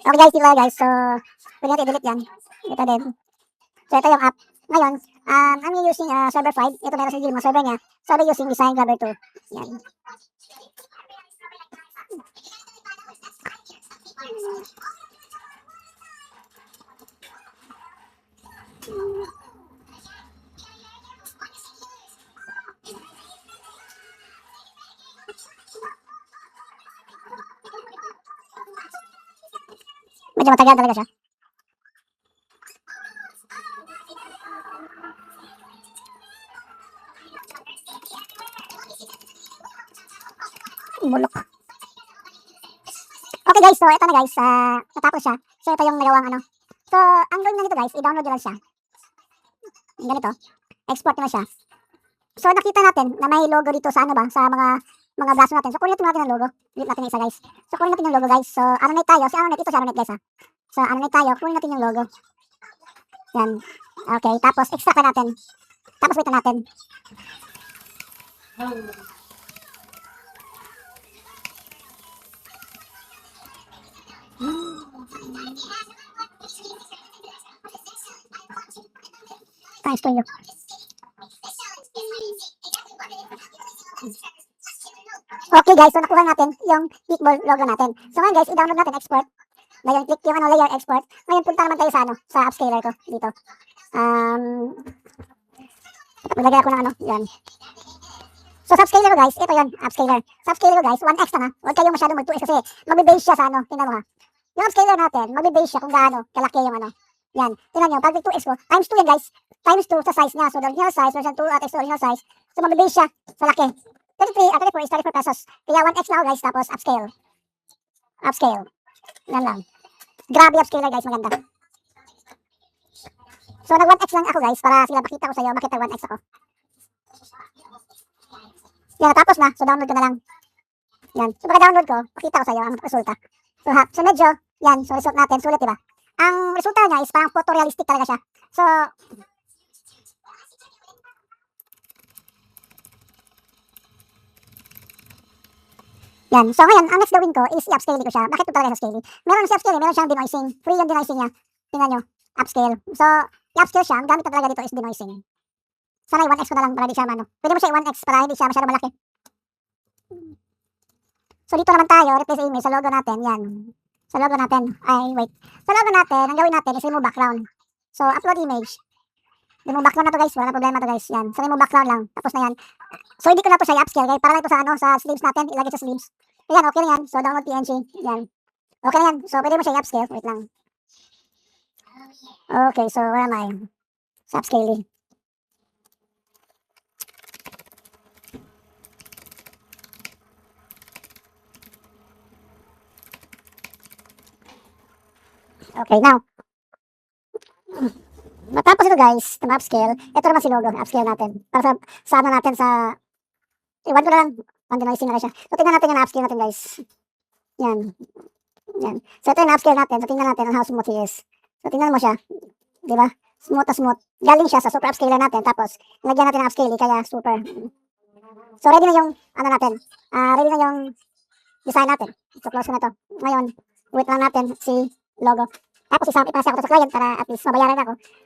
Okay guys, sila guys. So, pwede natin i-delete yan. Ito din. So, ito yung app. Ngayon, I'm using server 5. Ito meron sa mga server niya. So, I'm using Design Grabber 2. Yan. Medyo matagal talaga siya. Bulok. Okay guys, so ito na guys. Natapos siya. So, ito yung nagawang ano. So, ang gawin na nito guys, i-download nyo lang siya. Ganito. Export nyo na siya. So, nakita natin na may logo dito sa ano ba, sa mga braso natin. So, kunin natin ang logo. Delete natin isa guys. So, kunin natin yung logo guys. So, Aronet tayo. Si Aronet, ito si Aronet guys ha. So, Aronet tayo. Kunin natin yung logo. Yan. Okay, tapos extract na natin. Tapos wait na natin. Thanks to you. Okay guys, so nakuha natin yung Geekball logo natin. So ngayon guys, i-download natin, export. Ngayon, click yung ano, layer, export. Ngayon, punta naman tayo sa ano, sa upscaler ko, dito. Nilagay ako ng ano, yan. So sa upscaler ko guys, ito yan, upscaler. Sa upscaler ko guys, 1x na ha. Huwag kayong masyadong mag 2x kasi magbe-base siya sa ano, tingnan mo ha. Yung upscaler natin, magbe-base siya kung gaano kalaki yung ano. Yan, tingnan nyo, pag 2x ko, times 2 yan guys. Times 2 sa size niya. So the original size, version 2 at extra original size. So magbe-base siya sa laki. 33 at 34 is 34 pesos. Kaya 1x na ako guys, tapos upscale. Upscale. Yan lang. Grabe upscaler guys, maganda. So nag 1x lang ako guys, para sila makita ko sa'yo, bakit nag 1x ako. Yan, natapos na. So download ko na lang. Yan. So pagka-download ko, pakita ko sa'yo ang resulta. So medyo, yan, so result natin, sulit diba? Ang resulta niya is parang photorealistic talaga siya. So, yan. So ngayon, ang next gawin ko is i-upscale ko siya. Bakit ito talaga sa scaling? Meron siya upscaling, meron siyang denoising. Free yung denoising niya. Tingnan nyo, upscale. So, i-upscale siya. Ang gamit na talaga dito is denoising. Sana i-1x ko na lang para hindi siya ano. Pwede mo siya i-1x para hindi siya masyado malaki. So dito naman tayo, replace image sa logo natin. Yan. Sa logo natin. Ay, wait. Sa logo natin, ang gawin natin is remove background. So, upload image. Remove background na to guys. Wala na problema to guys. Yan. So, remove background lang. Tapos na yan. So, hindi ko na to siya i-upscale. Okay? Para lang ito sa ano, sa sleeves natin. Ilagay sa sleeves. Ayan, okay na yan. So, download PNG. Yan. Okay na yan. So, pwede mo siya i-upscale. Wait lang. Okay, so, where am I? Sa upscaling. Okay, now. Matapos ito guys, itong upscale, ito naman si logo, upscale natin. Para sa ano natin sa, iwan ko na lang, pandenoising na siya. So tingnan natin yung upscale natin guys. Yan. Yan. So ito yung upscale natin, so tingnan natin how smooth he is. So tingnan mo siya, di ba? Smooth na smooth. Galing siya sa super upscaler natin, tapos nilagyan natin ng upscale, kaya super. So ready na yung, ano natin, ready na yung design natin. So close ko na to. Ngayon, wait lang natin si logo. Tapos ipasa ko to sa client para at least mabayaran ako.